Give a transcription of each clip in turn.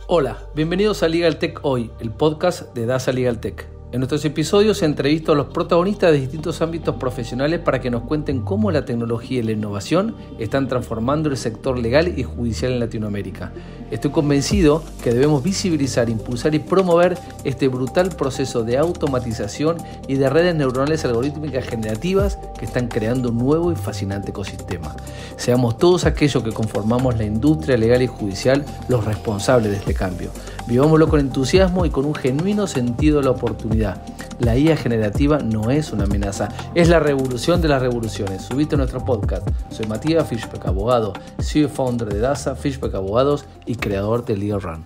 Hola, bienvenidos a Legal Tech Hoy, el podcast de Dasa Legal Tech. En nuestros episodios entrevisto a los protagonistas de distintos ámbitos profesionales para que nos cuenten cómo la tecnología y la innovación están transformando el sector legal y judicial en Latinoamérica. Estoy convencido que debemos visibilizar, impulsar y promover este brutal proceso de automatización y de redes neuronales algorítmicas generativas que están creando un nuevo y fascinante ecosistema. Seamos todos aquellos que conformamos la industria legal y judicial los responsables de este cambio. Vivámoslo con entusiasmo y con un genuino sentido de la oportunidad. La IA generativa no es una amenaza, es la revolución de las revoluciones. Subite a nuestro podcast. Soy Matías Fischbeck, abogado, CEO y founder de Dasa, Fischbeck Abogados y creador de Legal Run.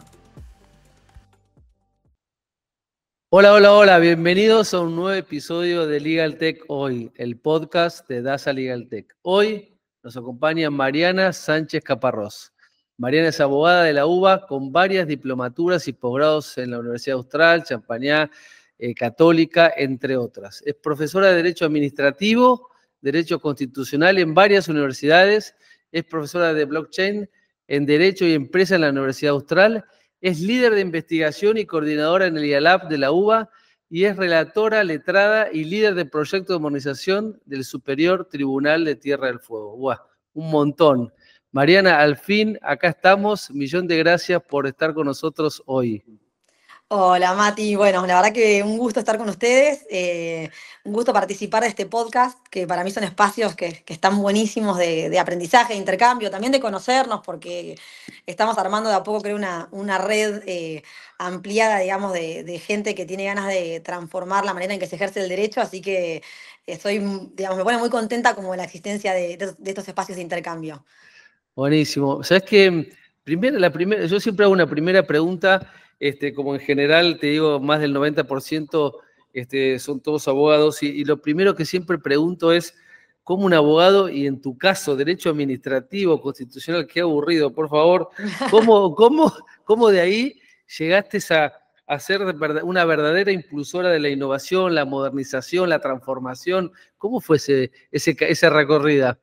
Hola, bienvenidos a un nuevo episodio de Legal Tech Hoy, el podcast de Dasa Legal Tech. Hoy nos acompaña Mariana Sánchez Caparrós. Mariana es abogada de la UBA con varias diplomaturas y posgrados en la Universidad Austral, Champagnat, Católica, entre otras. Es profesora de Derecho Administrativo, Derecho Constitucional en varias universidades, es profesora de Blockchain en Derecho y Empresa en la Universidad Austral, es líder de investigación y coordinadora en el IALAP de la UBA y es relatora, letrada y líder de proyecto de modernización del Superior Tribunal de Tierra del Fuego. ¡Buah! Un montón. Mariana, al fin, acá estamos. Millón de gracias por estar con nosotros hoy. Hola Mati, bueno, la verdad que un gusto estar con ustedes, un gusto participar de este podcast, que para mí son espacios que están buenísimos de aprendizaje, de intercambio, también de conocernos, porque estamos armando de a poco, creo, una red ampliada, digamos, de gente que tiene ganas de transformar la manera en que se ejerce el derecho, así que estoy, digamos, me pone muy contenta como la existencia de estos espacios de intercambio. Buenísimo. Sabes que yo siempre hago una primera pregunta, como en general te digo, más del 90% son todos abogados, y lo primero que siempre pregunto es, ¿cómo un abogado, y en tu caso, derecho administrativo, constitucional, qué aburrido, por favor, cómo de ahí llegaste a ser una verdadera impulsora de la innovación, la modernización, la transformación? ¿Cómo fue esa recorrida?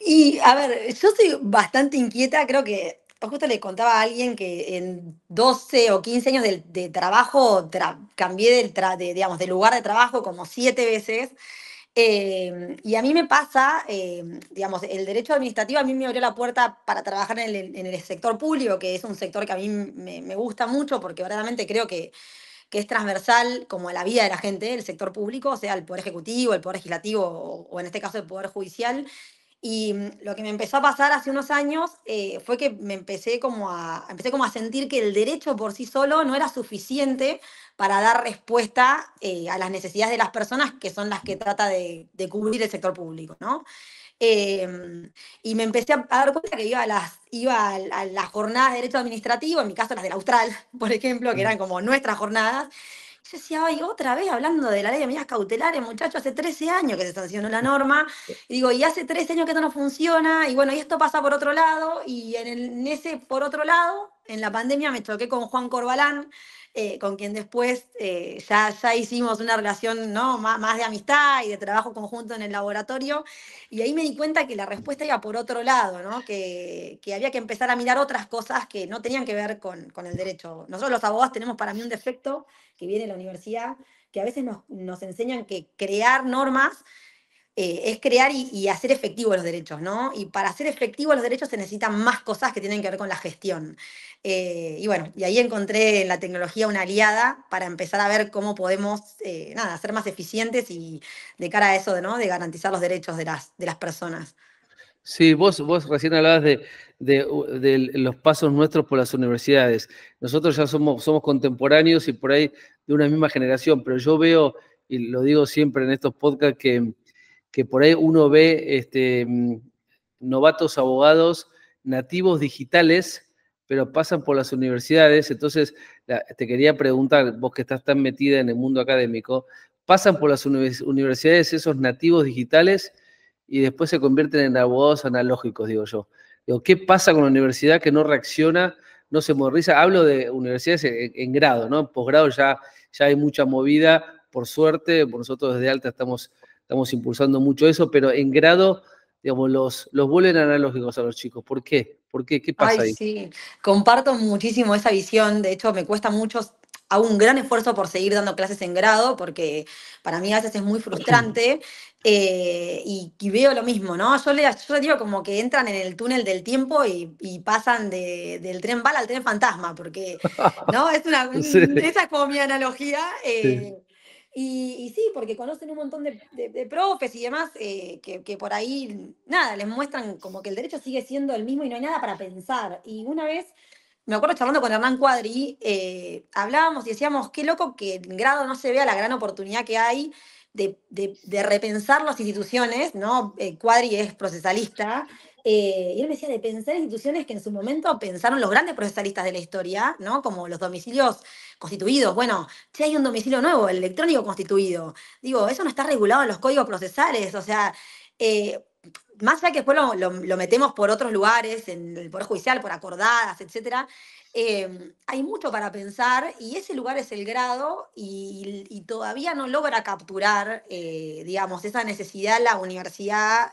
Y a ver, yo soy bastante inquieta, creo que justo le contaba a alguien que en 12 o 15 años de trabajo cambié digamos, de lugar de trabajo como 7 veces. Y a mí me pasa, digamos, el derecho administrativo a mí me abrió la puerta para trabajar en el sector público, que es un sector que a mí me gusta mucho porque verdaderamente creo que es transversal como a la vida de la gente, el sector público, sea el Poder Ejecutivo, el Poder Legislativo o en este caso el Poder Judicial. Y lo que me empezó a pasar hace unos años fue que empecé como a sentir que el derecho por sí solo no era suficiente para dar respuesta a las necesidades de las personas que son las que trata de cubrir el sector público, ¿no? Y me empecé a dar cuenta que iba a las jornadas de derecho administrativo, en mi caso las del Austral, por ejemplo, que eran como nuestras jornadas. Yo decía, ay, otra vez hablando de la ley de medidas cautelares, muchachos, hace 13 años que se sancionó la norma. Y digo, y hace 13 años que esto no funciona, y bueno, y esto pasa por otro lado, y en ese por otro lado, en la pandemia me choqué con Juan Corbalán, con quien después ya hicimos una relación, ¿no? Más de amistad y de trabajo conjunto en el laboratorio, y ahí me di cuenta que la respuesta iba por otro lado, ¿no? Que había que empezar a mirar otras cosas que no tenían que ver con el derecho. Nosotros los abogados tenemos para mí un defecto que viene de la universidad, que a veces nos enseñan que crear normas es crear y hacer efectivos los derechos, ¿no? Y para hacer efectivos los derechos se necesitan más cosas que tienen que ver con la gestión. Y bueno, y ahí encontré en la tecnología una aliada para empezar a ver cómo podemos, nada, ser más eficientes y de cara a eso, ¿no? De garantizar los derechos de las personas. Sí, vos recién hablabas de los pasos nuestros por las universidades. Nosotros ya somos contemporáneos y por ahí de una misma generación, pero yo veo, y lo digo siempre en estos podcasts, que por ahí uno ve novatos abogados nativos digitales, pero pasan por las universidades. Entonces, te quería preguntar, vos que estás tan metida en el mundo académico, ¿pasan por las universidades esos nativos digitales y después se convierten en abogados analógicos, digo yo? Digo, ¿qué pasa con la universidad que no reacciona, no se moderniza? Hablo de universidades en grado, ¿no? En posgrado ya hay mucha movida, por suerte, por nosotros desde Alta estamos impulsando mucho eso, pero en grado digamos, los vuelven analógicos a los chicos. ¿Por qué? ¿Por qué? ¿Qué Ay, pasa ahí? sí, comparto muchísimo esa visión. De hecho, me cuesta mucho, hago un gran esfuerzo por seguir dando clases en grado, porque para mí a veces es muy frustrante y veo lo mismo, ¿no? Yo le digo como que entran en el túnel del tiempo y pasan del tren bala al tren fantasma, porque, ¿no? Sí, Esa es como mi analogía. sí. Y sí, porque conocen un montón de profes y demás que por ahí, nada, les muestran como que el derecho sigue siendo el mismo y no hay nada para pensar. Y una vez, me acuerdo charlando con Hernán Cuadri, hablábamos y decíamos, qué loco que en grado no se vea la gran oportunidad que hay de repensar las instituciones, ¿no? Cuadri es procesalista. Y él me decía de pensar en instituciones que en su momento pensaron los grandes procesalistas de la historia, ¿no? Como los domicilios constituidos. Bueno, si hay un domicilio nuevo, el electrónico constituido. Digo, eso no está regulado en los códigos procesales, o sea, eh, más allá que después lo metemos por otros lugares, en el Poder Judicial, por acordadas, etcétera, hay mucho para pensar y ese lugar es el grado y todavía no logra capturar, digamos, esa necesidad la universidad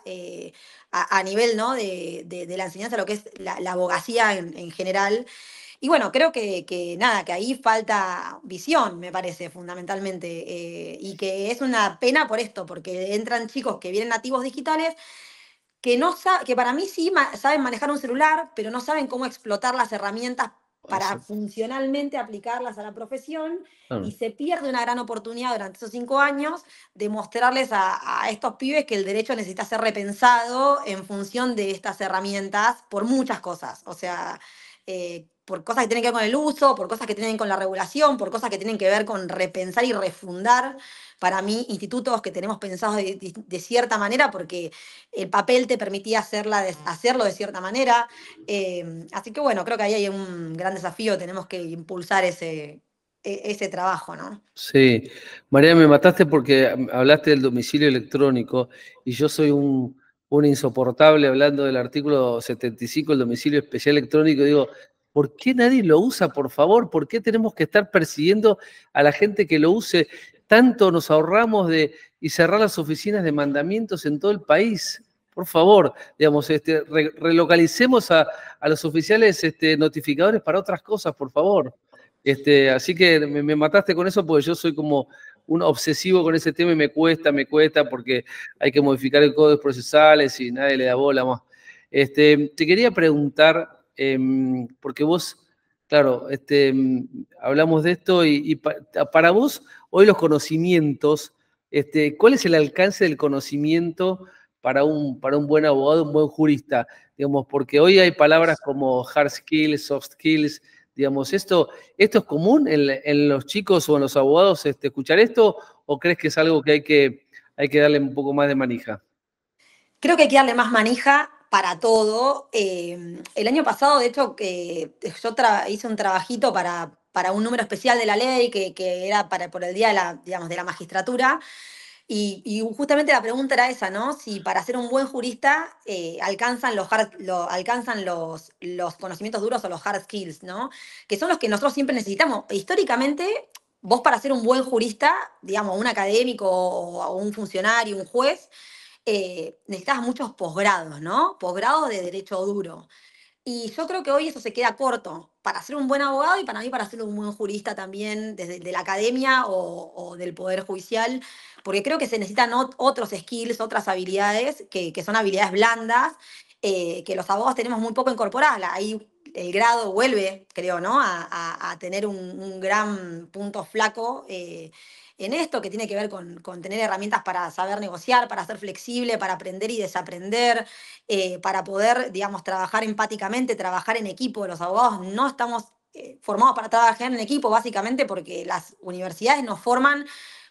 a nivel, ¿no? de la enseñanza, lo que es la abogacía en general. Y bueno, creo que nada, que ahí falta visión, me parece, fundamentalmente, y que es una pena por esto, porque entran chicos que vienen nativos digitales, que para mí sí saben manejar un celular, pero no saben cómo explotar las herramientas para Exacto. funcionalmente aplicarlas a la profesión, y Claro. se pierde una gran oportunidad durante esos 5 años de mostrarles a estos pibes que el derecho necesita ser repensado en función de estas herramientas por muchas cosas. O sea, por cosas que tienen que ver con el uso, por cosas que tienen que ver con la regulación, por cosas que tienen que ver con repensar y refundar, para mí, institutos que tenemos pensados de cierta manera, porque el papel te permitía hacerlo de cierta manera. Así que bueno, creo que ahí hay un gran desafío, tenemos que impulsar ese trabajo, ¿no? Sí, María, me mataste porque hablaste del domicilio electrónico y yo soy un insoportable hablando del artículo 75, el domicilio especial electrónico. Digo, ¿por qué nadie lo usa, por favor? ¿Por qué tenemos que estar persiguiendo a la gente que lo use? Tanto nos ahorramos y cerrar las oficinas de mandamientos en todo el país. Por favor, digamos, relocalicemos a los oficiales notificadores para otras cosas, por favor. Así que me mataste con eso porque yo soy como un obsesivo con ese tema y me cuesta porque hay que modificar el código procesales y nadie le da bola más. Te quería preguntar, porque vos, claro, hablamos de esto y para vos, hoy los conocimientos, ¿cuál es el alcance del conocimiento para un buen abogado, un buen jurista? Digamos, porque hoy hay palabras como hard skills, soft skills, digamos, ¿esto es común en los chicos o en los abogados escuchar esto? ¿O crees que es algo que hay que darle un poco más de manija? Creo que hay que darle más manija para todo. El año pasado, de hecho, yo hice un trabajito para un número especial de la ley que era por el día digamos, de la magistratura. Y justamente la pregunta era esa, ¿no? Si para ser un buen jurista alcanzan los conocimientos duros o los hard skills, ¿no? Que son los que nosotros siempre necesitamos. Históricamente, vos para ser un buen jurista, digamos, un académico o un funcionario, un juez, necesitabas muchos posgrados, ¿no? Posgrados de derecho duro. Y yo creo que hoy eso se queda corto para ser un buen abogado y para mí para ser un buen jurista también desde de la academia o del poder judicial, porque creo que se necesitan otros skills, otras habilidades que son habilidades blandas, que los abogados tenemos muy poco incorporadas. Ahí el grado vuelve, creo, ¿no? A tener un gran punto flaco en esto, que tiene que ver con tener herramientas para saber negociar, para ser flexible, para aprender y desaprender, para poder, digamos, trabajar empáticamente, trabajar en equipo. Los abogados no estamos formados para trabajar en equipo, básicamente porque las universidades nos forman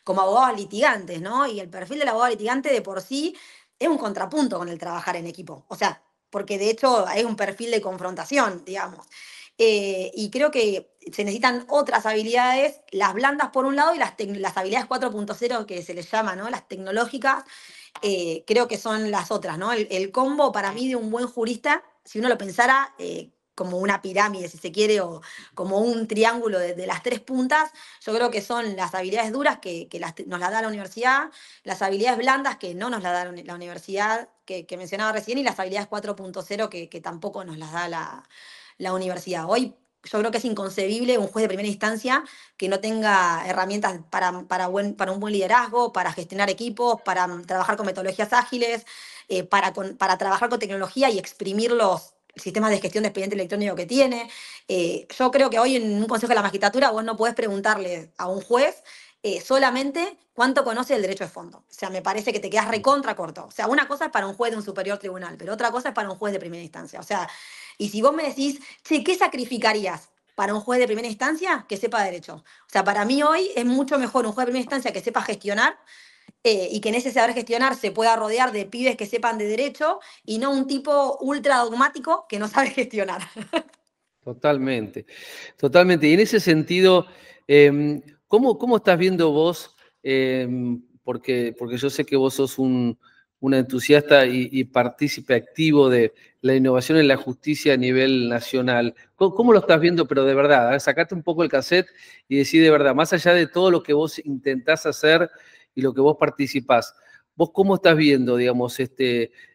como abogados litigantes, ¿no? Y el perfil del abogado litigante de por sí es un contrapunto con el trabajar en equipo. O sea, porque de hecho es un perfil de confrontación, digamos. Y creo que se necesitan otras habilidades, las blandas por un lado y las habilidades 4.0 que se les llama, ¿no? Las tecnológicas, creo que son las otras, ¿no? El combo para mí de un buen jurista, si uno lo pensara como una pirámide, si se quiere, o como un triángulo de las tres puntas, yo creo que son las habilidades duras que nos las da la universidad, las habilidades blandas que no nos las da la universidad, que mencionaba recién y las habilidades 4.0 que tampoco nos las da la universidad. Hoy yo creo que es inconcebible un juez de primera instancia que no tenga herramientas para un buen liderazgo, para gestionar equipos, para trabajar con metodologías ágiles, para trabajar con tecnología y exprimir los sistemas de gestión de expediente electrónico que tiene. Yo creo que hoy en un consejo de la magistratura vos no podés preguntarle a un juez solamente cuánto conoce el derecho de fondo. O sea, me parece que te quedas recontra corto. O sea, una cosa es para un juez de un superior tribunal, pero otra cosa es para un juez de primera instancia. O sea, y si vos me decís, che, ¿qué sacrificarías para un juez de primera instancia? Que sepa derecho. O sea, para mí hoy es mucho mejor un juez de primera instancia que sepa gestionar y que en ese saber gestionar se pueda rodear de pibes que sepan de derecho y no un tipo ultra dogmático que no sabe gestionar. Totalmente, totalmente. Y en ese sentido, ¿cómo estás viendo vos? Porque yo sé que vos sos una entusiasta y partícipe activo de la innovación en la justicia a nivel nacional. ¿Cómo lo estás viendo? Pero de verdad, sacate un poco el cassette y decí de verdad, más allá de todo lo que vos intentás hacer y lo que vos participás, ¿vos cómo estás viendo, digamos,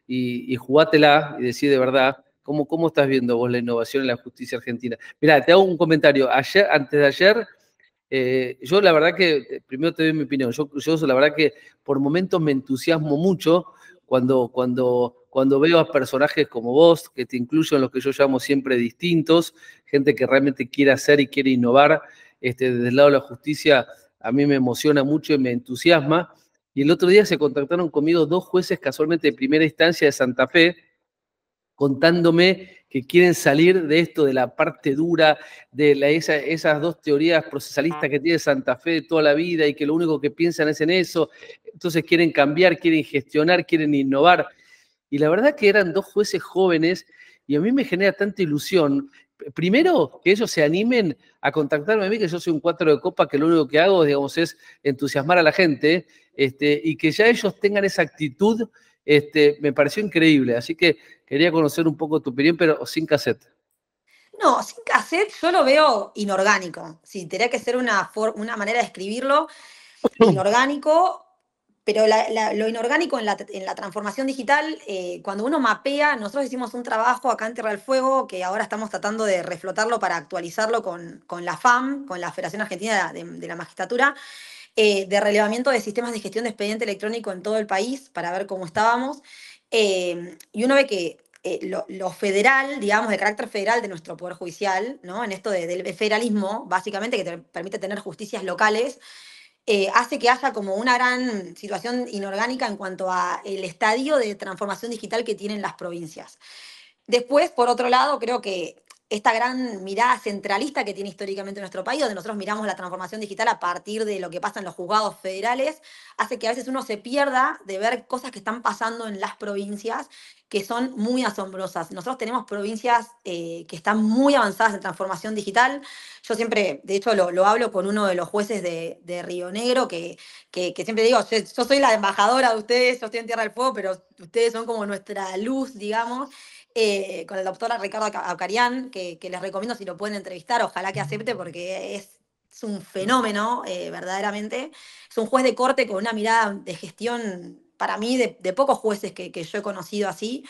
y jugátela y decí de verdad? ¿Cómo estás viendo vos la innovación en la justicia argentina? Mirá, te hago un comentario. Antes de ayer, yo la verdad que, primero te doy mi opinión, yo la verdad que por momentos me entusiasmo mucho cuando veo a personajes como vos, que te incluyo en los que yo llamo siempre distintos, gente que realmente quiere hacer y quiere innovar, desde el lado de la justicia, a mí me emociona mucho y me entusiasma. Y el otro día se contactaron conmigo dos jueces casualmente de primera instancia de Santa Fe, contándome que quieren salir de esto, de la parte dura, de esas dos teorías procesalistas que tiene Santa Fe de toda la vida y que lo único que piensan es en eso. Entonces quieren cambiar, quieren gestionar, quieren innovar. Y la verdad que eran dos jueces jóvenes y a mí me genera tanta ilusión. Primero, que ellos se animen a contactarme a mí, que yo soy un cuatro de copa, que lo único que hago, digamos, es entusiasmar a la gente, y que ya ellos tengan esa actitud, me pareció increíble. Así que quería conocer un poco tu opinión, pero sin cassette. No, sin cassette yo lo veo inorgánico. Sí, tendría que ser una manera de escribirlo inorgánico, pero lo inorgánico en la transformación digital, cuando uno mapea, nosotros hicimos un trabajo acá en Tierra del Fuego que ahora estamos tratando de reflotarlo para actualizarlo con la FAM, con la Federación Argentina de la Magistratura, de relevamiento de sistemas de gestión de expediente electrónico en todo el país para ver cómo estábamos. Y uno ve que lo federal, digamos, de carácter federal de nuestro Poder Judicial, ¿no? En esto del federalismo, básicamente, que te permite tener justicias locales, hace que haya como una gran situación inorgánica en cuanto a el estadio de transformación digital que tienen las provincias. Después, por otro lado, creo que esta gran mirada centralista que tiene históricamente nuestro país, donde nosotros miramos la transformación digital a partir de lo que pasa en los juzgados federales, hace que a veces uno se pierda de ver cosas que están pasando en las provincias que son muy asombrosas. Nosotros tenemos provincias que están muy avanzadas en transformación digital. Yo siempre, de hecho, lo hablo con uno de los jueces de Río Negro, que siempre digo, yo soy la embajadora de ustedes, yo estoy en Tierra del Fuego, pero ustedes son como nuestra luz, digamos, con el doctor Ricardo Acarián, que les recomiendo si lo pueden entrevistar, ojalá que acepte porque es un fenómeno, verdaderamente. Es un juez de corte con una mirada de gestión, para mí, de pocos jueces que yo he conocido así.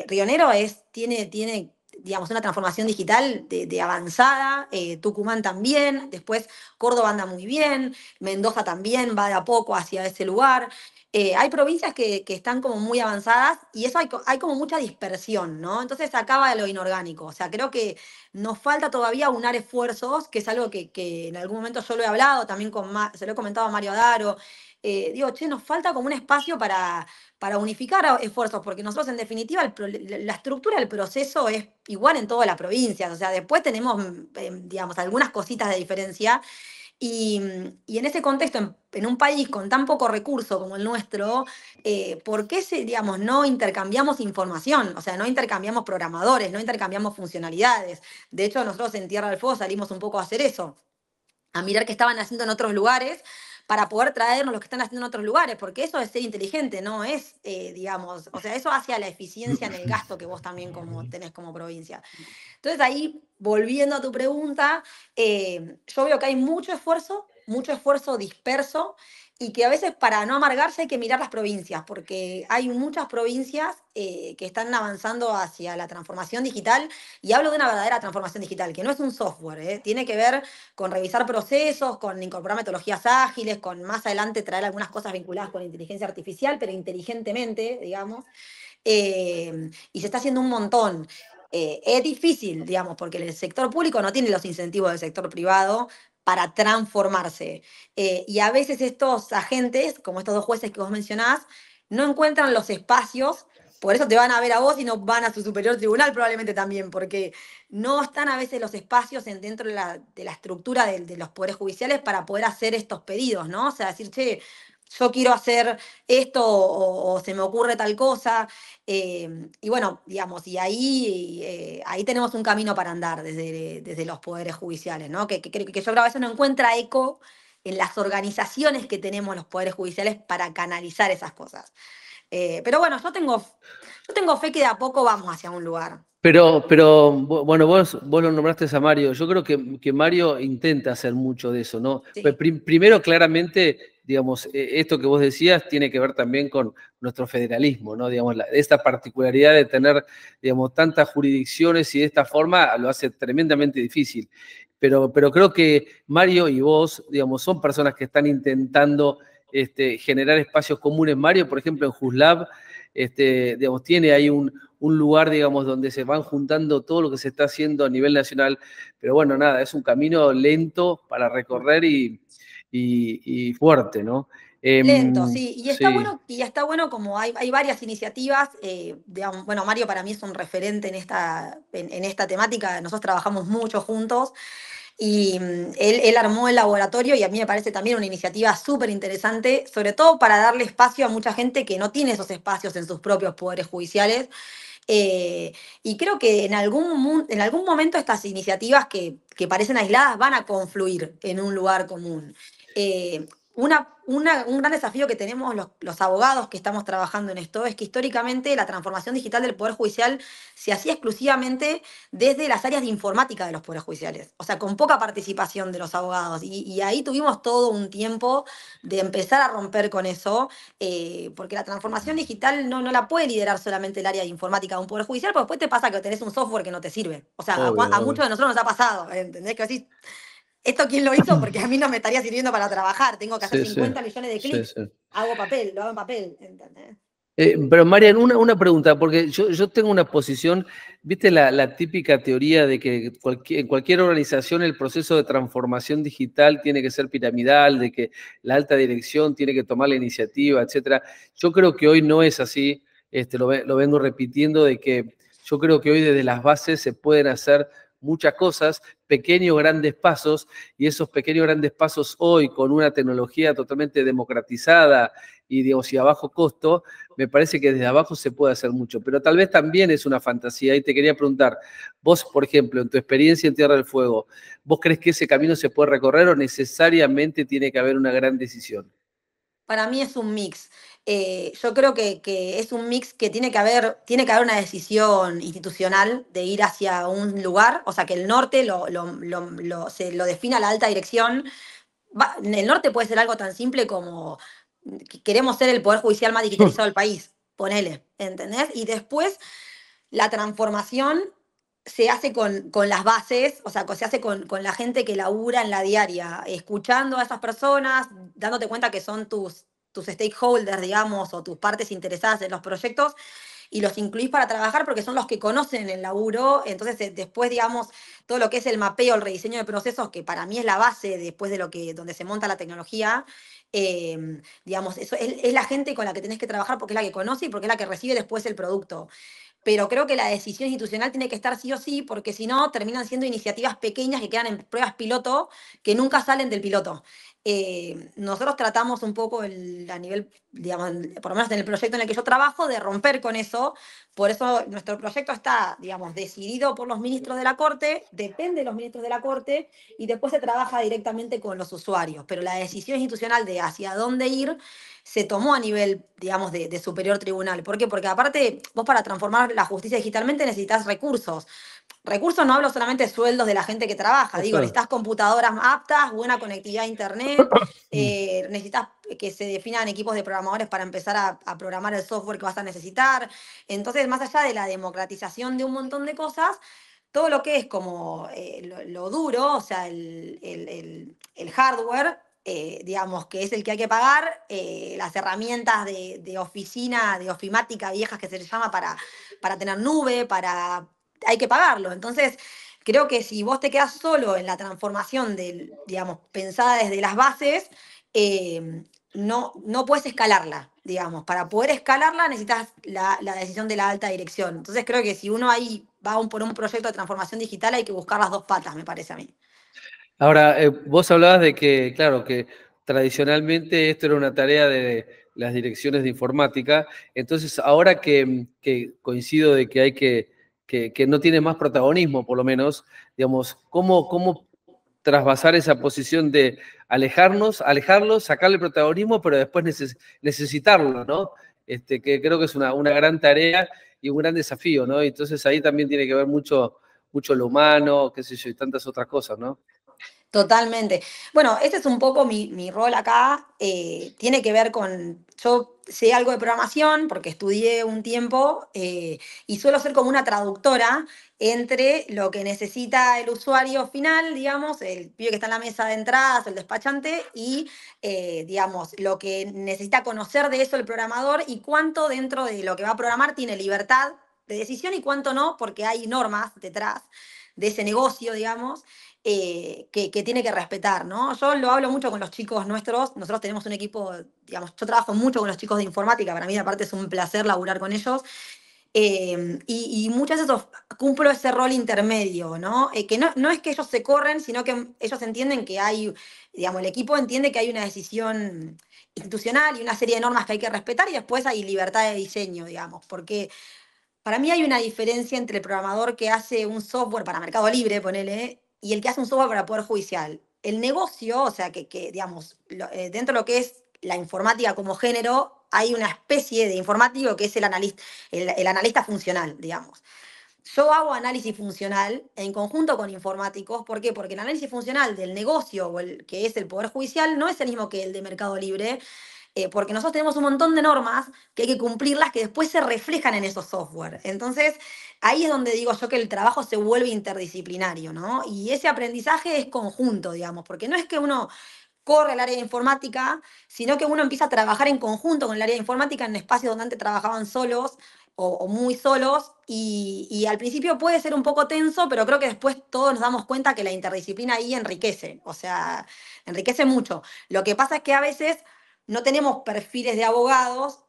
Rionero tiene, digamos, una transformación digital de avanzada, Tucumán también, después Córdoba anda muy bien, Mendoza también va de a poco hacia ese lugar. Hay provincias que están como muy avanzadas y eso hay como mucha dispersión, ¿no? Entonces acaba lo inorgánico. O sea, creo que nos falta todavía unar esfuerzos, que es algo que en algún momento yo lo he hablado también se lo he comentado a Mario Adaro. Digo, che, nos falta como un espacio para unificar esfuerzos, porque nosotros en definitiva la estructura del proceso es igual en todas las provincias, o sea, después tenemos, digamos, algunas cositas de diferencia, y en ese contexto, en un país con tan poco recurso como el nuestro, ¿por qué digamos, no intercambiamos información? O sea, no intercambiamos programadores, no intercambiamos funcionalidades. De hecho, nosotros en Tierra del Fuego salimos un poco a hacer eso, a mirar qué estaban haciendo en otros lugares para poder traernos lo que están haciendo en otros lugares, porque eso es ser inteligente, no es, digamos, o sea, eso hacia la eficiencia en el gasto que vos también como tenés como provincia. Entonces ahí, volviendo a tu pregunta, yo veo que hay mucho esfuerzo disperso y que a veces para no amargarse hay que mirar las provincias, porque hay muchas provincias que están avanzando hacia la transformación digital, y hablo de una verdadera transformación digital, que no es un software, tiene que ver con revisar procesos, con incorporar metodologías ágiles, con más adelante traer algunas cosas vinculadas con inteligencia artificial, pero inteligentemente, digamos, y se está haciendo un montón. Es difícil, digamos, porque el sector público no tiene los incentivos del sector privado para transformarse. Y a veces estos agentes, como estos dos jueces que vos mencionás, no encuentran los espacios, por eso te van a ver a vos y no van a su superior tribunal probablemente también, porque no están a veces los espacios dentro de la estructura de los poderes judiciales para poder hacer estos pedidos, ¿no? O sea, decir, che, yo quiero hacer esto o se me ocurre tal cosa. Y bueno, digamos, y ahí tenemos un camino para andar desde los poderes judiciales, ¿no? Que yo creo que a veces no encuentra eco en las organizaciones que tenemos los poderes judiciales para canalizar esas cosas. Pero bueno, yo tengo fe que de a poco vamos hacia un lugar. Bueno, vos lo nombraste a Mario. Yo creo que Mario intenta hacer mucho de eso, ¿no? Pues Sí, primero, claramente, digamos, esto que vos decías tiene que ver también con nuestro federalismo, ¿no? Digamos, esta particularidad de tener, digamos, tantas jurisdicciones y de esta forma lo hace tremendamente difícil. Pero creo que Mario y vos, digamos, son personas que están intentando generar espacios comunes. Mario, por ejemplo, en JUSLAB, digamos, tiene ahí un lugar, digamos, donde se van juntando todo lo que se está haciendo a nivel nacional. Pero bueno, nada, es un camino lento para recorrer y fuerte, ¿no? lento, sí. Sí, Y está bueno como hay varias iniciativas. Digamos, bueno, Mario para mí es un referente en esta temática. Nosotros trabajamos mucho juntos. Y él armó el laboratorio y a mí me parece también una iniciativa súper interesante, sobre todo para darle espacio a mucha gente que no tiene esos espacios en sus propios poderes judiciales. Y creo que en algún momento estas iniciativas que parecen aisladas van a confluir en un lugar común. Un gran desafío que tenemos los abogados que estamos trabajando en esto es que históricamente la transformación digital del Poder Judicial se hacía exclusivamente desde las áreas de informática de los poderes judiciales, o sea, con poca participación de los abogados. Y ahí tuvimos todo un tiempo de empezar a romper con eso, porque la transformación digital no la puede liderar solamente el área de informática de un poder judicial, porque después te pasa que tenés un software que no te sirve. O sea, a obvio, muchos de nosotros nos ha pasado, ¿entendés? Que decís, ¿esto quién lo hizo? Porque a mí no me estaría sirviendo para trabajar, tengo que hacer sí, sí, 50 millones de sí, clics, sí. hago papel, lo hago en papel, ¿entendés? Pero Marian, una pregunta, porque yo tengo una posición, viste la típica teoría de que en cualquier organización el proceso de transformación digital tiene que ser piramidal, de que la alta dirección tiene que tomar la iniciativa, etcétera. Yo creo que hoy no es así, lo vengo repitiendo, de que yo creo que hoy desde las bases se pueden hacer muchas cosas, pequeños grandes pasos, y esos pequeños grandes pasos hoy con una tecnología totalmente democratizada y, digamos, y a bajo costo, me parece que desde abajo se puede hacer mucho, pero tal vez también es una fantasía. Y te quería preguntar, vos, por ejemplo, en tu experiencia en Tierra del Fuego, ¿vos crees que ese camino se puede recorrer o necesariamente tiene que haber una gran decisión? Para mí es un mix. Yo creo que es un mix que tiene que haber una decisión institucional de ir hacia un lugar, o sea, que el norte se lo defina la alta dirección. El norte puede ser algo tan simple como que queremos ser el poder judicial más digitalizado del país, ponele, ¿entendés? Y después la transformación se hace con las bases, o sea, se hace con la gente que labura en la diaria, escuchando a esas personas, dándote cuenta que son tus stakeholders, digamos, o tus partes interesadas en los proyectos, y los incluís para trabajar porque son los que conocen el laburo. Entonces, después, digamos, todo lo que es el mapeo, el rediseño de procesos, que para mí es la base después de donde se monta la tecnología, digamos, eso es la gente con la que tenés que trabajar porque es la que conoce y porque es la que recibe después el producto. Pero creo que la decisión institucional tiene que estar sí o sí, porque si no, terminan siendo iniciativas pequeñas que quedan en pruebas piloto, que nunca salen del piloto. Nosotros tratamos un poco a nivel, digamos, por lo menos en el proyecto en el que yo trabajo, de romper con eso. Por eso nuestro proyecto está, digamos, decidido por los ministros de la Corte, depende de los ministros de la Corte, y después se trabaja directamente con los usuarios. Pero la decisión institucional de hacia dónde ir se tomó a nivel, digamos, de superior tribunal. ¿Por qué? Porque aparte, vos para transformar la justicia digitalmente necesitas recursos, recursos no hablo solamente de sueldos de la gente que trabaja, Ah, digo, claro. necesitas computadoras aptas, buena conectividad a internet, Mm. necesitas que se definan equipos de programadores para empezar a programar el software que vas a necesitar. Entonces, más allá de la democratización de un montón de cosas, todo lo que es como lo duro, o sea, el hardware, digamos, que es el que hay que pagar, las herramientas de oficina, de ofimática viejas que se les llama para tener nube, hay que pagarlo. Entonces, creo que si vos te quedás solo en la transformación digamos, pensada desde las bases, no puedes escalarla, digamos. Para poder escalarla necesitas la decisión de la alta dirección. Entonces creo que si uno ahí va por un proyecto de transformación digital hay que buscar las dos patas, me parece a mí. Ahora, vos hablabas de que, claro, que tradicionalmente esto era una tarea de las direcciones de informática, entonces ahora que coincido de que hay que no tiene más protagonismo, por lo menos, digamos, ¿cómo trasvasar esa posición de alejarlos, sacarle protagonismo, pero después necesitarlo, ¿no? Que creo que es una gran tarea y un gran desafío, ¿no? Entonces ahí también tiene que ver mucho lo humano, qué sé yo, y tantas otras cosas, ¿no? Totalmente. Bueno, ese es un poco mi rol acá. Tiene que ver con, yo sé algo de programación porque estudié un tiempo y suelo ser como una traductora entre lo que necesita el usuario final, digamos, el pibe que está en la mesa de entradas, el despachante, y, digamos, lo que necesita conocer de eso el programador y cuánto dentro de lo que va a programar tiene libertad de decisión y cuánto no, porque hay normas detrás de ese negocio, digamos que tiene que respetar, ¿no? Yo lo hablo mucho con los chicos nuestros, nosotros tenemos un equipo, digamos, yo trabajo mucho con los chicos de informática, para mí aparte es un placer laburar con ellos, y muchas veces cumplo ese rol intermedio, ¿no? Que no es que ellos se corren, sino que ellos entienden que hay, digamos, el equipo entiende que hay una decisión institucional y una serie de normas que hay que respetar y después hay libertad de diseño, digamos, porque para mí hay una diferencia entre el programador que hace un software para Mercado Libre, ponele, y el que hace un software para Poder Judicial. El negocio, o sea, digamos, dentro de lo que es la informática como género, hay una especie de informático que es el analista funcional, digamos. Yo hago análisis funcional en conjunto con informáticos. ¿Por qué? Porque el análisis funcional del negocio o el que es el Poder Judicial no es el mismo que el de Mercado Libre, porque nosotros tenemos un montón de normas que hay que cumplirlas que después se reflejan en esos software. Entonces, ahí es donde digo yo que el trabajo se vuelve interdisciplinario, ¿no? Y ese aprendizaje es conjunto, digamos, porque no es que uno corre el área de informática, sino que uno empieza a trabajar en conjunto con el área de informática en espacios donde antes trabajaban solos o muy solos, y al principio puede ser un poco tenso, pero creo que después todos nos damos cuenta que la interdisciplina ahí enriquece, o sea, enriquece mucho. Lo que pasa es que a veces no tenemos perfiles de abogados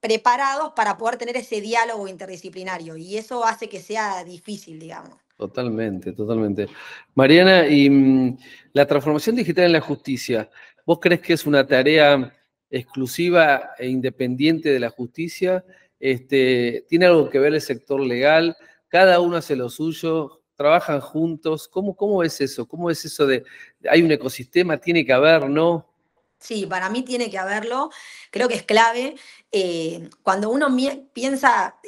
preparados para poder tener ese diálogo interdisciplinario y eso hace que sea difícil, digamos. Totalmente, totalmente. Mariana, y la transformación digital en la justicia, ¿vos crees que es una tarea exclusiva e independiente de la justicia? ¿Tiene algo que ver el sector legal? ¿Cada uno hace lo suyo? ¿Trabajan juntos? ¿Cómo es eso? ¿Cómo es eso de, hay un ecosistema, tiene que haber, no? Sí, para mí tiene que haberlo, creo que es clave. Cuando uno piensa,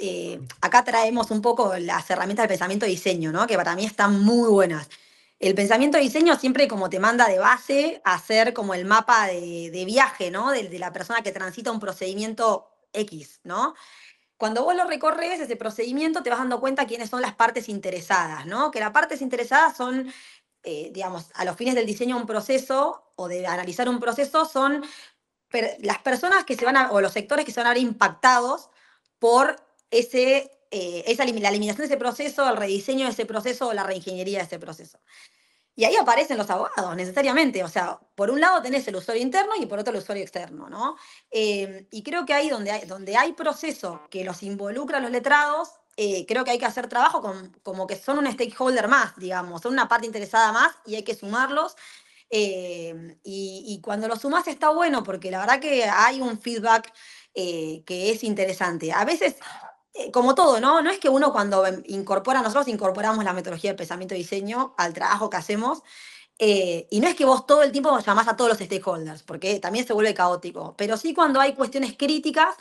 acá traemos un poco las herramientas del pensamiento de diseño, ¿no? Que para mí están muy buenas. El pensamiento de diseño siempre como te manda de base a hacer como el mapa de viaje, ¿no? De la persona que transita un procedimiento X, ¿no? Cuando vos lo recorres, ese procedimiento, te vas dando cuenta quiénes son las partes interesadas, ¿no? Que las partes interesadas son digamos, a los fines del diseño de un proceso o de analizar un proceso son las personas que se van a, o los sectores que se van a ver impactados por la eliminación de ese proceso, el rediseño de ese proceso o la reingeniería de ese proceso. Y ahí aparecen los abogados, necesariamente. O sea, por un lado tenés el usuario interno y por otro el usuario externo, ¿no? Y creo que ahí donde hay procesos que los involucra a los letrados, creo que hay que hacer trabajo como que son un stakeholder más, digamos, son una parte interesada más y hay que sumarlos. Y cuando lo sumás está bueno porque la verdad que hay un feedback que es interesante. A veces como todo, ¿no? No es que uno cuando incorpora, nosotros incorporamos la metodología de pensamiento y diseño al trabajo que hacemos, y no es que vos todo el tiempo llamás a todos los stakeholders, porque también se vuelve caótico, pero sí cuando hay cuestiones críticas,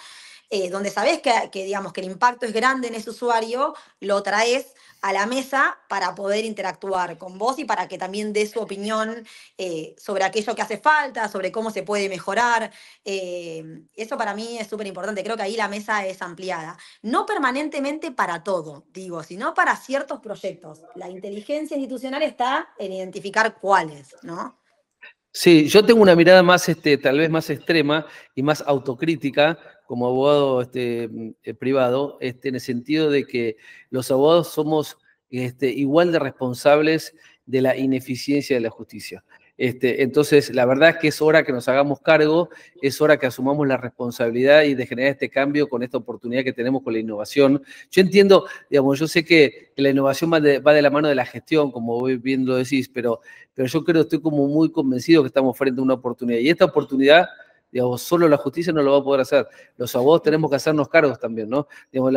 donde sabés digamos, que el impacto es grande en ese usuario, lo traes a la mesa para poder interactuar con vos y para que también dé su opinión sobre aquello que hace falta, sobre cómo se puede mejorar. Eso para mí es súper importante. Creo que ahí la mesa es ampliada. No permanentemente para todo, digo, sino para ciertos proyectos. La inteligencia institucional está en identificar cuáles, ¿no? Sí, yo tengo una mirada más, tal vez más extrema y más autocrítica como abogado privado, en el sentido de que los abogados somos igual de responsables de la ineficiencia de la justicia. Entonces, la verdad es que es hora que nos hagamos cargo, es hora que asumamos la responsabilidad y de generar este cambio con esta oportunidad que tenemos con la innovación. Yo entiendo, digamos, yo sé que la innovación va de la mano de la gestión, como bien lo decís, pero yo creo, estoy como muy convencido que estamos frente a una oportunidad. Y esta oportunidad, digamos, solo la justicia no lo va a poder hacer. Los abogados tenemos que hacernos cargos también, ¿no? Digamos, el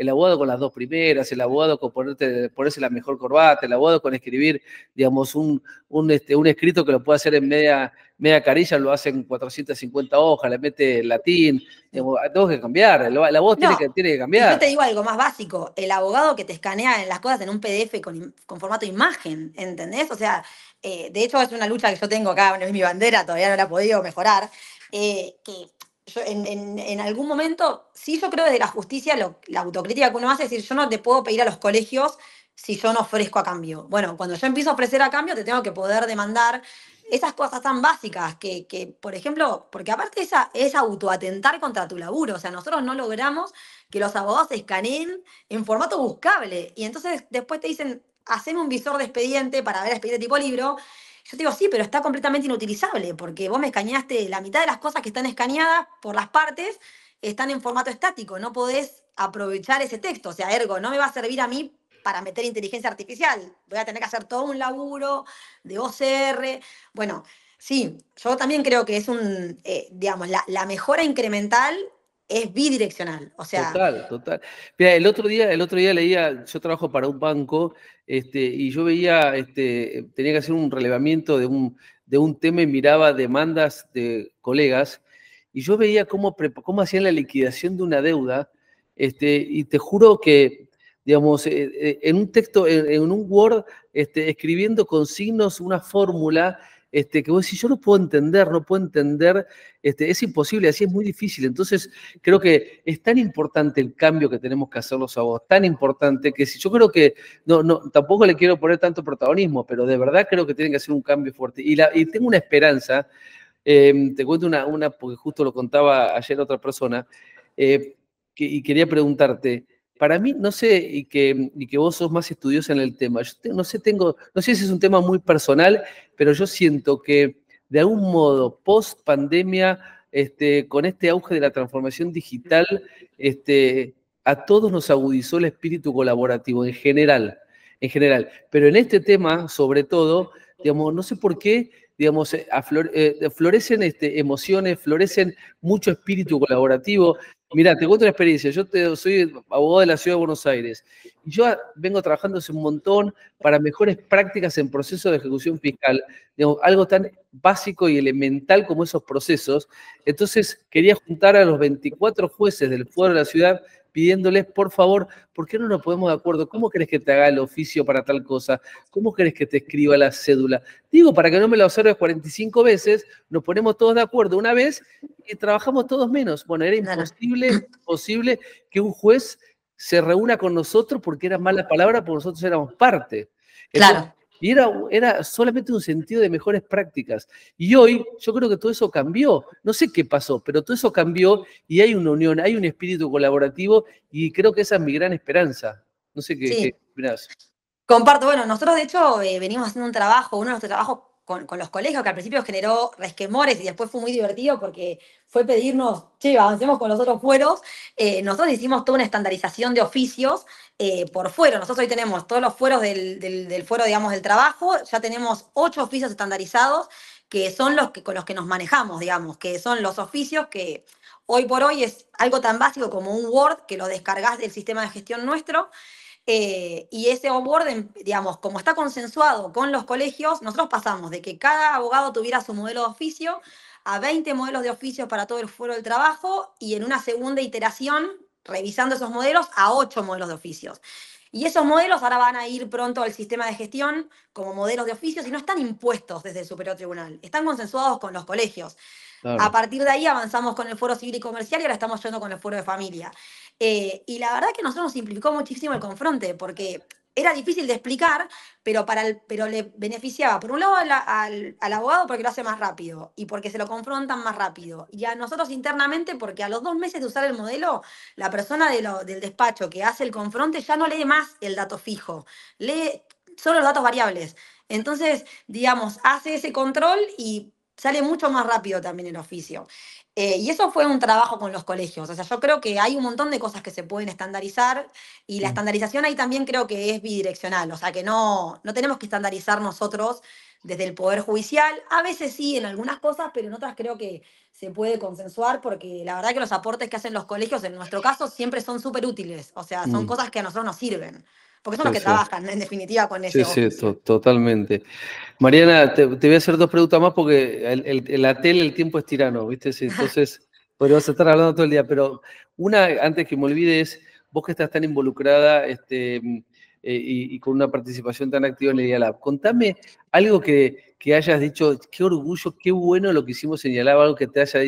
abogado con las dos primeras, el abogado con ponerse la mejor corbata, el abogado con escribir, digamos, un escrito que lo puede hacer en media carilla, lo hace en 450 hojas, le mete latín, digamos, tengo que cambiar, el abogado No, tiene que y yo te cambiar. digo algo más básico, el abogado que te escanea las cosas en un PDF con formato imagen, ¿entendés? O sea, de hecho es una lucha que yo tengo acá, no es mi bandera, todavía no la he podido mejorar, que yo en algún momento, sí yo creo desde la justicia, la autocrítica que uno hace es decir, yo no te puedo pedir a los colegios si yo no ofrezco a cambio. Bueno, cuando yo empiezo a ofrecer a cambio, te tengo que poder demandar esas cosas tan básicas por ejemplo, porque aparte es autoatentar contra tu laburo, o sea, nosotros no logramos que los abogados se escaneen en formato buscable y entonces después te dicen, haceme un visor de expediente para ver expediente tipo libro. Yo te digo, sí, pero está completamente inutilizable porque vos me escaneaste la mitad de las cosas que están escaneadas por las partes, están en formato estático, no podés aprovechar ese texto, o sea, ergo, no me va a servir a mí para meter inteligencia artificial, voy a tener que hacer todo un laburo de OCR. Bueno, sí, yo también creo que digamos, la mejora incremental es bidireccional. O sea, Total, total. Mira, el otro día leía, yo trabajo para un banco, y yo veía, tenía que hacer un relevamiento de un tema y miraba demandas de colegas, y yo veía cómo hacían la liquidación de una deuda, y te juro que, digamos, en un texto, en un Word, escribiendo con signos una fórmula, que vos decís, yo no puedo entender, es imposible, así es muy difícil. Entonces, creo que es tan importante el cambio que tenemos que hacer los abogados, tan importante que si yo creo que, no, tampoco le quiero poner tanto protagonismo, pero de verdad creo que tienen que hacer un cambio fuerte. Y tengo una esperanza, te cuento porque justo lo contaba ayer otra persona, eh, y quería preguntarte, para mí, no sé, y que vos sos más estudiosa en el tema, no sé si es un tema muy personal, pero yo siento que de algún modo, post pandemia, con este auge de la transformación digital, a todos nos agudizó el espíritu colaborativo en general. Pero en este tema, sobre todo, digamos, no sé por qué, digamos, florecen emociones, florecen mucho espíritu colaborativo. Mira, te cuento una experiencia. Soy abogado de la Ciudad de Buenos Aires y yo vengo trabajando hace un montón para mejores prácticas en procesos de ejecución fiscal, digamos, algo tan básico y elemental como esos procesos. Entonces quería juntar a los 24 jueces del Foro de la Ciudad pidiéndoles, por favor, ¿por qué no nos ponemos de acuerdo? ¿Cómo querés que te haga el oficio para tal cosa? ¿Cómo querés que te escriba la cédula? Digo, para que no me lo observes 45 veces, nos ponemos todos de acuerdo una vez y trabajamos todos menos. Bueno, era nada, imposible que un juez se reúna con nosotros porque era mala palabra, porque nosotros éramos parte. Entonces, claro. y era solamente un sentido de mejores prácticas. Y hoy yo creo que todo eso cambió. No sé qué pasó, pero todo eso cambió y hay una unión, hay un espíritu colaborativo y creo que esa es mi gran esperanza. No sé qué Sí, opinás. comparto. Bueno, nosotros de hecho venimos haciendo un trabajo, uno de nuestros trabajos con los colegios, que al principio generó resquemores y después fue muy divertido porque fue pedirnos, che, avancemos con los otros fueros. Nosotros hicimos toda una estandarización de oficios por fuero. Nosotros hoy tenemos todos los fueros del fuero, digamos, del trabajo. Ya tenemos 8 oficios estandarizados que son con los que nos manejamos, digamos, que son los oficios que hoy por hoy es algo tan básico como un Word que lo descargas del sistema de gestión nuestro. Y ese onboarding, digamos, como está consensuado con los colegios, nosotros pasamos de que cada abogado tuviera su modelo de oficio a 20 modelos de oficio para todo el fuero del trabajo y en una segunda iteración, revisando esos modelos, a 8 modelos de oficios. Y esos modelos ahora van a ir pronto al sistema de gestión como modelos de oficios y no están impuestos desde el Superior Tribunal, están consensuados con los colegios. A Claro. partir de ahí avanzamos con el Foro Civil y Comercial y ahora estamos yendo con el Foro de Familia. Y la verdad que a nosotros nos simplificó muchísimo el confronte, porque era difícil de explicar, pero le beneficiaba, por un lado, al abogado porque lo hace más rápido y porque se lo confrontan más rápido. Y a nosotros internamente porque a los 2 meses de usar el modelo, la persona del despacho que hace el confronte ya no lee más el dato fijo, lee solo los datos variables. Entonces, digamos, hace ese control y sale mucho más rápido también el oficio. Y eso fue un trabajo con los colegios. O sea, yo creo que hay un montón de cosas que se pueden estandarizar y la Mm. estandarización ahí también creo que es bidireccional. O sea, que no tenemos que estandarizar nosotros desde el Poder Judicial. A veces sí en algunas cosas, pero en otras creo que se puede consensuar porque la verdad que los aportes que hacen los colegios en nuestro caso siempre son súper útiles. O sea, son Mm. cosas que a nosotros nos sirven. Porque son los Sí, que sí. trabajan en definitiva con Sí, ese sí, oficio. totalmente. Mariana, te voy a hacer dos preguntas más porque en la tele el tiempo es tirano, ¿viste? Sí, entonces podríamos estar hablando todo el día, pero una, antes que me olvide, es vos que estás tan involucrada y con una participación tan activa en la IALAB, contame algo que hayas dicho, qué orgullo, qué bueno lo que hicimos en IALAB, algo que te haya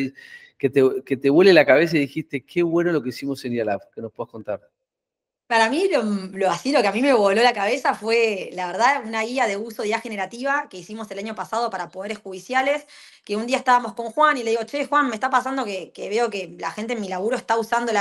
que te vuele la cabeza y dijiste, qué bueno lo que hicimos en IALAB, que nos puedas contar. Para mí, así, lo que a mí me voló la cabeza fue, la verdad, una guía de uso de IA generativa que hicimos el año pasado para poderes judiciales, que un día estábamos con Juan y le digo, che, Juan, me está pasando que veo que la gente en mi laburo está usando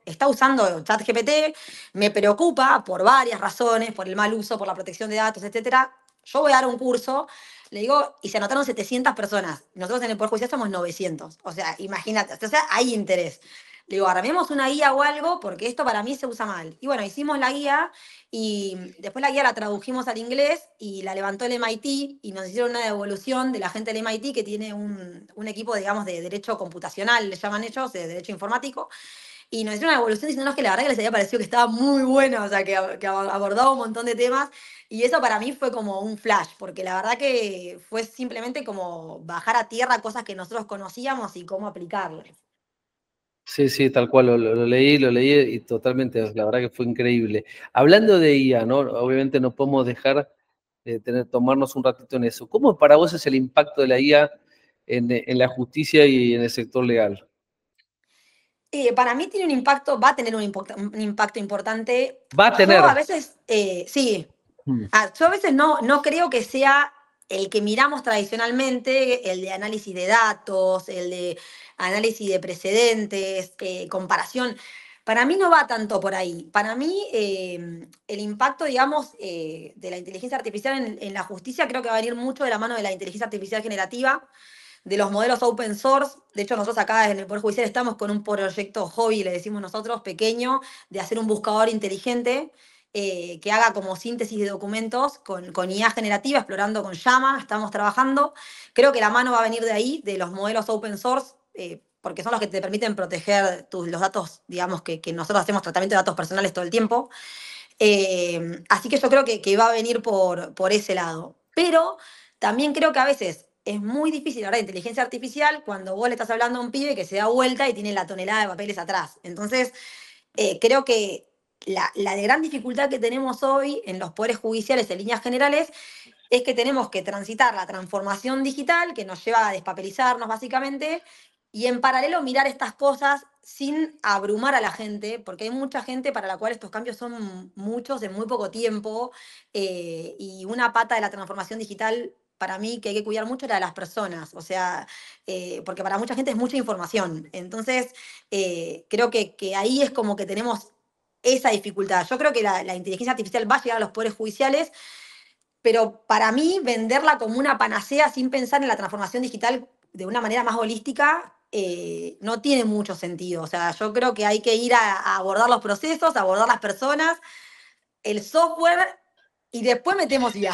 está usando ChatGPT, me preocupa por varias razones, por el mal uso, por la protección de datos, etcétera. Yo voy a dar un curso, le digo, y se anotaron 700 personas. Nosotros en el Poder Judicial somos 900. O sea, imagínate, o sea, hay interés. Le digo, armemos una guía o algo, porque esto para mí se usa mal. Y bueno, hicimos la guía y después la guía la tradujimos al inglés y la levantó el MIT y nos hicieron una devolución de la gente del MIT que tiene un equipo, digamos, de derecho computacional, le llaman ellos, de derecho informático. Y nos hicieron una devolución diciéndonos que la verdad que les había parecido que estaba muy buena, o sea, que abordaba un montón de temas. Y eso para mí fue como un flash, porque la verdad que fue simplemente como bajar a tierra cosas que nosotros conocíamos y cómo aplicarlas. Sí, sí, tal cual, lo leí y totalmente, la verdad que fue increíble. Hablando de IA, ¿no? Obviamente no podemos dejar de tomarnos un ratito en eso. ¿Cómo para vos es el impacto de la IA en la justicia y en el sector legal? Para mí tiene un impacto, va a tener un impacto importante. Va a Yo tener. a veces, sí, Mm. yo a veces no creo que sea el que miramos tradicionalmente, el de análisis de datos, el de análisis de precedentes, comparación. Para mí no va tanto por ahí. Para mí el impacto, digamos, de la inteligencia artificial en la justicia creo que va a venir mucho de la mano de la inteligencia artificial generativa de los modelos open source. De hecho, nosotros acá en el Poder Judicial estamos con un proyecto hobby, le decimos nosotros, pequeño, de hacer un buscador inteligente que haga como síntesis de documentos con IA generativa, explorando con llama, estamos trabajando. Creo que la mano va a venir de ahí, de los modelos open source, porque son los que te permiten proteger los datos, digamos, que nosotros hacemos tratamiento de datos personales todo el tiempo. Así que yo creo que va a venir por ese lado. Pero también creo que a veces es muy difícil hablar de inteligencia artificial cuando vos le estás hablando a un pibe que se da vuelta y tiene la tonelada de papeles atrás. Entonces, creo que la de gran dificultad que tenemos hoy en los poderes judiciales en líneas generales es que tenemos que transitar la transformación digital que nos lleva a despapelizarnos básicamente y en paralelo mirar estas cosas sin abrumar a la gente, porque hay mucha gente para la cual estos cambios son muchos en muy poco tiempo y una pata de la transformación digital para mí que hay que cuidar mucho es la de las personas, o sea, porque para mucha gente es mucha información. Entonces, creo que ahí es como que tenemos esa dificultad. Yo creo que la inteligencia artificial va a llegar a los poderes judiciales, pero para mí venderla como una panacea sin pensar en la transformación digital de una manera más holística no tiene mucho sentido. O sea, yo creo que hay que ir a abordar los procesos, a abordar las personas, el software y después metemos IA.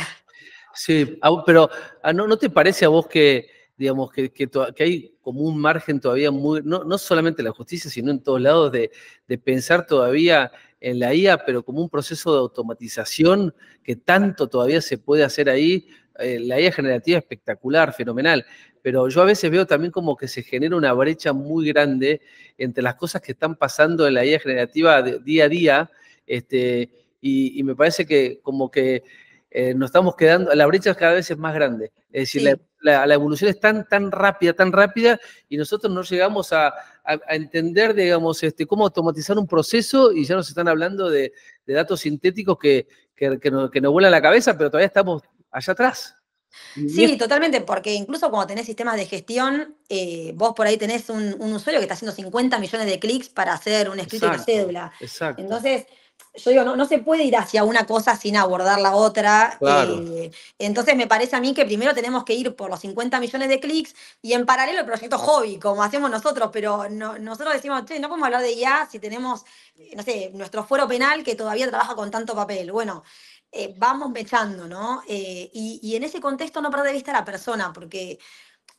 Sí, pero ¿no te parece a vos que, digamos, que hay como un margen todavía muy, no solamente en la justicia, sino en todos lados, de pensar todavía en la IA, pero como un proceso de automatización que tanto todavía se puede hacer ahí? La IA generativa es espectacular, fenomenal, pero yo a veces veo también como que se genera una brecha muy grande entre las cosas que están pasando en la IA generativa día a día, y me parece que como que nos estamos quedando, la brecha cada vez es más grande. Es decir, Sí. la evolución es tan rápida, y nosotros no llegamos a entender, digamos, cómo automatizar un proceso, y ya nos están hablando de datos sintéticos que nos vuelan la cabeza, pero todavía estamos allá atrás. Sí, totalmente, porque incluso cuando tenés sistemas de gestión, vos por ahí tenés un usuario que está haciendo 50 millones de clics para hacer un escrito de una Exacto, cédula. exacto, Entonces, yo digo, no se puede ir hacia una cosa sin abordar la otra. claro, Entonces, me parece a mí que primero tenemos que ir por los 50 millones de clics y en paralelo el proyecto hobby, como hacemos nosotros, pero nosotros decimos, che, no podemos hablar de IA si tenemos, no sé, nuestro fuero penal que todavía trabaja con tanto papel. Bueno, vamos mechando, ¿no? Y en ese contexto no perder de vista a la persona, porque,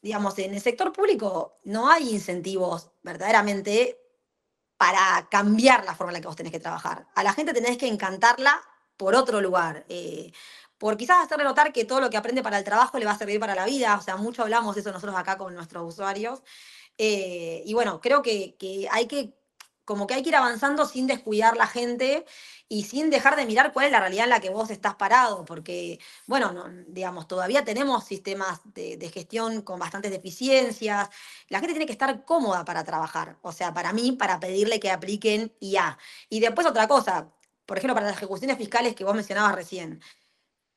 digamos, en el sector público no hay incentivos verdaderamente para cambiar la forma en la que vos tenés que trabajar. A la gente tenés que encantarla por otro lugar. Por quizás hacerle notar que todo lo que aprende para el trabajo le va a servir para la vida. O sea, mucho hablamos de eso nosotros acá con nuestros usuarios. Y bueno, creo que hay que, como que hay que ir avanzando sin descuidar la gente y sin dejar de mirar cuál es la realidad en la que vos estás parado, porque, bueno, digamos, todavía tenemos sistemas de gestión con bastantes deficiencias. La gente tiene que estar cómoda para trabajar, o sea, para mí, para pedirle que apliquen IA. Y después otra cosa, por ejemplo, para las ejecuciones fiscales que vos mencionabas recién.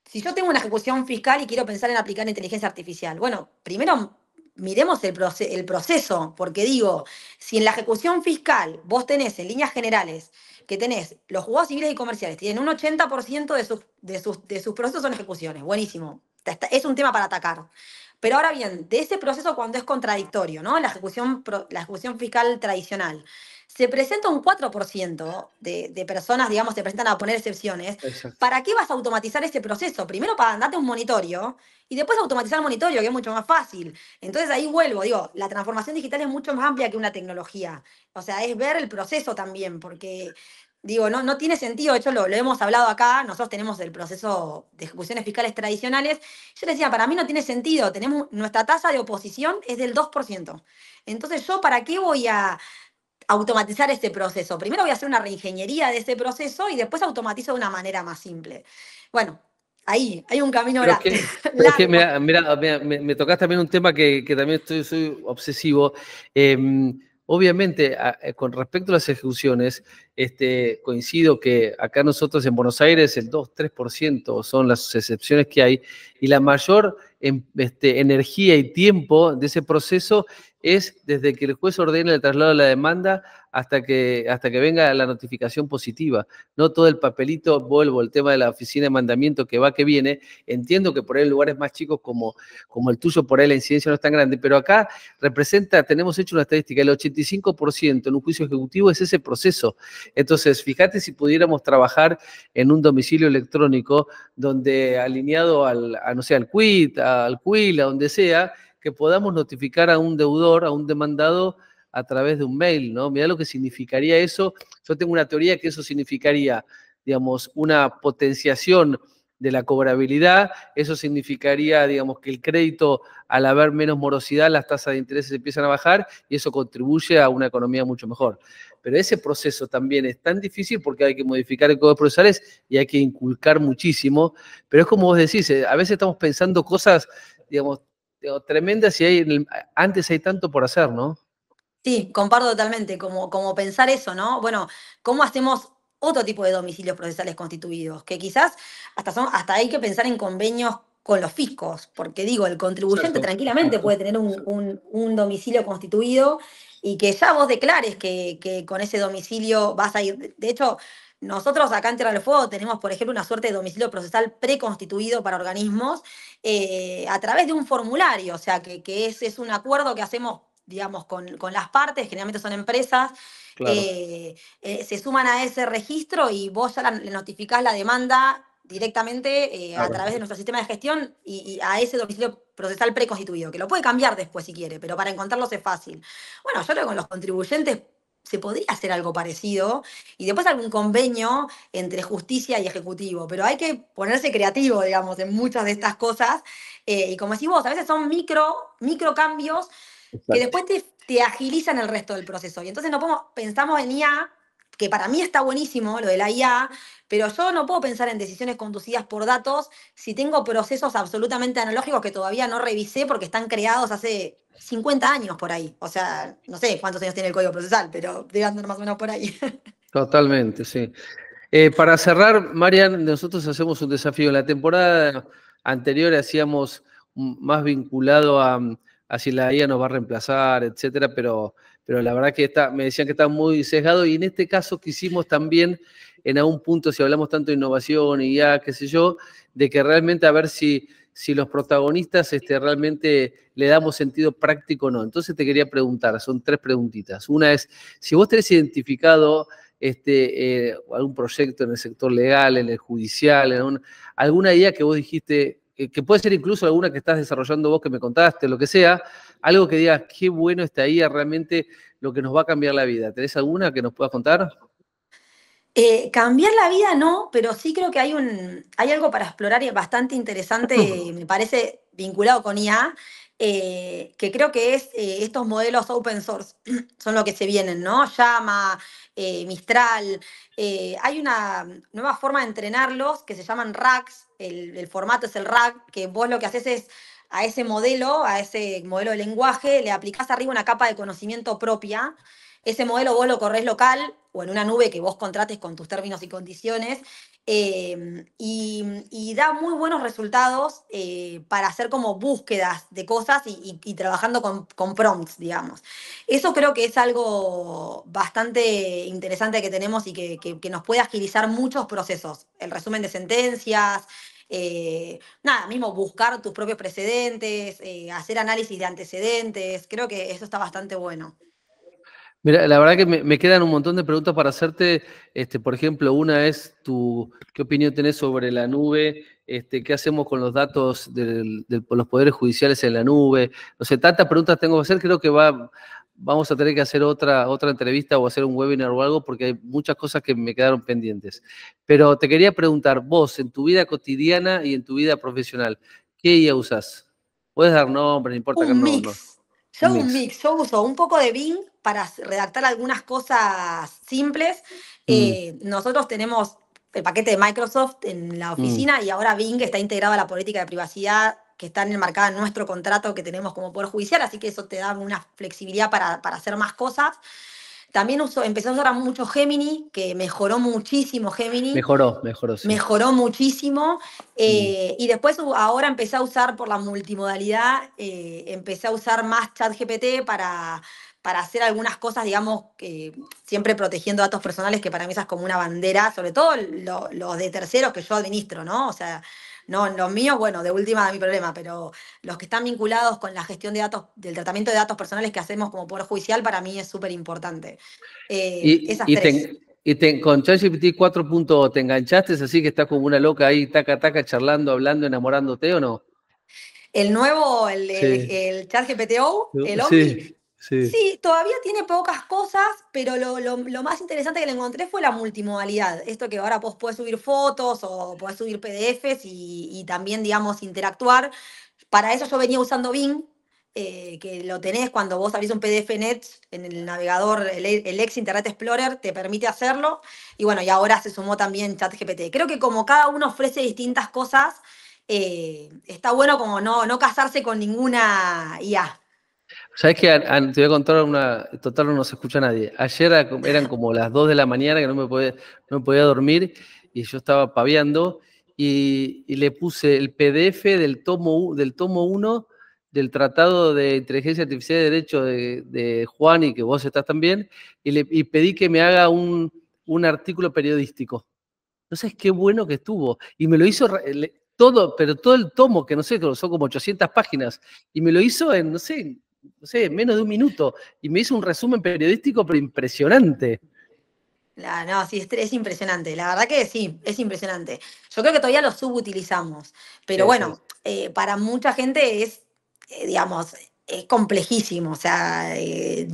Si yo tengo una ejecución fiscal y quiero pensar en aplicar inteligencia artificial, bueno, primero miremos el proceso, porque digo, si en la ejecución fiscal vos tenés en líneas generales que tenés los juzgados civiles y comerciales, tienen un 80% de sus procesos son ejecuciones, buenísimo, es un tema para atacar. Pero ahora bien, de ese proceso cuando es contradictorio, ¿no? La ejecución fiscal tradicional, se presenta un 4% de personas, digamos, se presentan a poner excepciones. exacto. ¿Para qué vas a automatizar ese proceso? Primero para darte un monitorio y después automatizar el monitorio, que es mucho más fácil. Entonces ahí vuelvo, digo, la transformación digital es mucho más amplia que una tecnología. O sea, es ver el proceso también, porque, digo, no tiene sentido, de hecho lo hemos hablado acá, nosotros tenemos el proceso de ejecuciones fiscales tradicionales. Yo les decía, para mí no tiene sentido, nuestra tasa de oposición es del 2%. Entonces, ¿yo para qué voy a automatizar ese proceso? Primero voy a hacer una reingeniería de ese proceso y después automatizo de una manera más simple. Bueno, ahí hay un camino Pero es que, pero es que largo. mira, me tocas también un tema que también soy obsesivo. Eh, Obviamente, con respecto a las ejecuciones, coincido que acá nosotros en Buenos Aires el 2-3% son las excepciones que hay, y la mayor energía y tiempo de ese proceso es desde que el juez ordena el traslado de la demanda hasta que venga la notificación positiva. No todo el papelito, vuelvo, el tema de la oficina de mandamiento que va, que viene. Entiendo que por ahí en lugares más chicos como el tuyo, por ahí la incidencia no es tan grande, pero acá tenemos hecho una estadística, el 85% en un juicio ejecutivo es ese proceso. Entonces, fíjate si pudiéramos trabajar en un domicilio electrónico donde alineado no sé, al quit, al quill, a donde sea, que podamos notificar a un deudor, a un demandado, a través de un mail, ¿no? Mirá lo que significaría eso. Yo tengo una teoría que eso significaría, digamos, una potenciación de la cobrabilidad. Eso significaría, digamos, que el crédito, al haber menos morosidad, las tasas de interés empiezan a bajar, y eso contribuye a una economía mucho mejor. Pero ese proceso también es tan difícil porque hay que modificar el código procesales y hay que inculcar muchísimo. Pero es como vos decís, a veces estamos pensando cosas, digamos, tremendas, y antes hay tanto por hacer, ¿no? Sí, comparto totalmente, como pensar eso, ¿no? Bueno, ¿cómo hacemos otro tipo de domicilios procesales constituidos? Que quizás hasta hay que pensar en convenios con los fiscos, porque digo, el contribuyente Exacto, tranquilamente exacto, puede tener un, exacto. un- un domicilio constituido y que ya vos declares que con ese domicilio vas a ir. De hecho, nosotros acá en Tierra del Fuego tenemos, por ejemplo, una suerte de domicilio procesal preconstituido para organismos a través de un formulario, o sea, que es un acuerdo que hacemos, digamos, con las partes, generalmente son empresas, Claro, se suman a ese registro y vos ya le notificás la demanda directamente a claro. través de nuestro sistema de gestión y a ese domicilio procesal preconstituido, que lo puede cambiar después si quiere, pero para encontrarlos es fácil. Bueno, yo creo que con los contribuyentes se podría hacer algo parecido y después algún convenio entre justicia y ejecutivo, pero hay que ponerse creativo, digamos, en muchas de estas cosas. Y como decís vos, a veces son micro cambios que Exacto. después te agilizan el resto del proceso. Y entonces no podemos, pensamos en IA, que para mí está buenísimo lo de la IA, pero yo no puedo pensar en decisiones conducidas por datos si tengo procesos absolutamente analógicos que todavía no revisé porque están creados hace 50 años por ahí. O sea, no sé cuántos años tiene el código procesal, pero debe andar más o menos por ahí. Totalmente, sí. Para cerrar, Marian, nosotros hacemos un desafío. En la temporada anterior hacíamos más vinculado a si la IA nos va a reemplazar, etcétera, pero la verdad que me decían que está muy sesgado y en este caso quisimos también, en algún punto, si hablamos tanto de innovación y IA, qué sé yo, de que realmente a ver si los protagonistas realmente le damos sentido práctico o no. Entonces te quería preguntar, son 3 preguntitas. Una es, si vos tenés identificado algún proyecto en el sector legal, en el judicial, alguna idea que vos dijiste, que puede ser incluso alguna que estás desarrollando vos que me contaste, lo que sea, algo que digas, qué bueno esta IA, realmente lo que nos va a cambiar la vida. ¿Tenés alguna que nos puedas contar? Cambiar la vida no, pero sí creo que hay algo para explorar y bastante interesante, me parece, vinculado con IA, que creo que es estos modelos open source, son lo que se vienen, ¿no? Llama, Mistral. Hay una nueva forma de entrenarlos que se llaman RAGs, el formato es el RAG, que vos lo que haces es a ese modelo de lenguaje, le aplicás arriba una capa de conocimiento propia. Ese modelo vos lo corres local o en una nube que vos contrates con tus términos y condiciones, y da muy buenos resultados para hacer como búsquedas de cosas y trabajando con prompts, digamos. Eso creo que es algo bastante interesante que tenemos y que nos puede agilizar muchos procesos. El resumen de sentencias, nada, mismo buscar tus propios precedentes, hacer análisis de antecedentes, creo que eso está bastante bueno. Mira, la verdad que me quedan un montón de preguntas para hacerte. Por ejemplo, una es ¿qué opinión tenés sobre la nube? ¿Qué hacemos con los datos de los poderes judiciales en la nube? No sé, tantas preguntas tengo que hacer, creo que vamos a tener que hacer otra entrevista o hacer un webinar o algo, porque hay muchas cosas que me quedaron pendientes. Pero te quería preguntar, vos, en tu vida cotidiana y en tu vida profesional, ¿qué IA usás? Puedes dar nombres, no importa que Un no. mix. Un mix. Yo uso un poco de Bing para redactar algunas cosas simples. Mm, Nosotros tenemos el paquete de Microsoft en la mm. oficina y ahora Bing está integrado a la política de privacidad que está enmarcada en nuestro contrato que tenemos como Poder Judicial, así que eso te da una flexibilidad para hacer más cosas. También empecé a usar mucho Gemini, que mejoró muchísimo Gemini. Mejoró, sí. Mejoró muchísimo, Mm. y después ahora empecé a usar por la multimodalidad, empecé a usar más ChatGPT para hacer algunas cosas, digamos, que siempre protegiendo datos personales, que para mí esa es como una bandera, sobre todo los de terceros que yo administro, ¿no? O sea, no los míos, bueno, de última mi problema, pero los que están vinculados con la gestión de datos, del tratamiento de datos personales que hacemos como Poder Judicial, para mí es súper importante. Y, Esas y, tres. te, con ChatGPT 4 te enganchaste, es así que estás como una loca ahí, taca, taca, charlando, hablando, enamorándote, ¿o no? El nuevo, Sí. el ChatGPT-O, el Omni, Sí, sí. sí, todavía tiene pocas cosas, pero lo más interesante que le encontré fue la multimodalidad. Esto que ahora vos podés subir fotos o podés subir PDFs y también, digamos, interactuar. Para eso yo venía usando Bing, que lo tenés cuando vos abrís un PDF en Edge, en el navegador, el ex Internet Explorer, te permite hacerlo. Y bueno, y ahora se sumó también ChatGPT. Creo que como cada uno ofrece distintas cosas, está bueno como no casarse con ninguna IA. ¿Sabes qué? Te voy a contar total no se escucha nadie. Ayer eran como las 2 de la mañana que no me podía dormir y yo estaba paviando y le puse el PDF del tomo 1 del Tratado de Inteligencia Artificial y Derecho de Juan y que vos estás también y pedí que me haga un artículo periodístico. No sabes qué bueno que estuvo. Y me lo hizo todo, pero todo el tomo, que no sé, que son como 800 páginas, y me lo hizo en, no sé, menos de un minuto. Y me hizo un resumen periodístico, pero impresionante. No, sí, es impresionante. La verdad que sí, es impresionante. Yo creo que todavía lo subutilizamos. Pero Sí, sí, bueno, para mucha gente es, digamos, es complejísimo. O sea,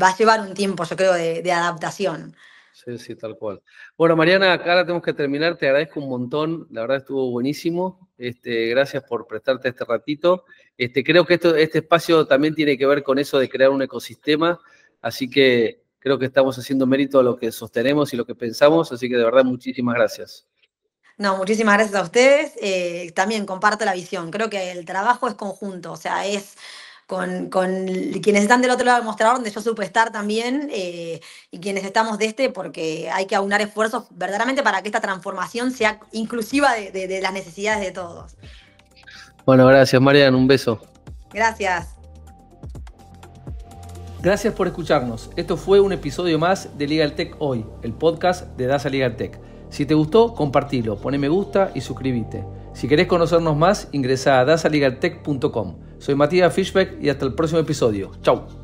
va a llevar un tiempo, yo creo, de adaptación. sí, sí, tal cual. Bueno, Mariana, acá ahora tenemos que terminar. Te agradezco un montón. La verdad estuvo buenísimo. Gracias por prestarte este ratito. Creo que este espacio también tiene que ver con eso de crear un ecosistema. Así que creo que estamos haciendo mérito a lo que sostenemos y lo que pensamos, así que de verdad muchísimas gracias. No, muchísimas gracias a ustedes. También comparto la visión. Creo que el trabajo es conjunto, o sea, es con quienes están del otro lado del mostrador, donde yo supe estar también, y quienes estamos de este, porque hay que aunar esfuerzos verdaderamente para que esta transformación sea inclusiva de las necesidades de todos. Bueno, gracias, Marian, un beso. Gracias. Gracias por escucharnos. Esto fue un episodio más de Legal Tech Hoy, el podcast de Dasa Legal Tech. Si te gustó, compartilo, poné me gusta y suscríbete. Si querés conocernos más, ingresá a dasalegaltech.com. Soy Matías Fischbeck y hasta el próximo episodio. Chau.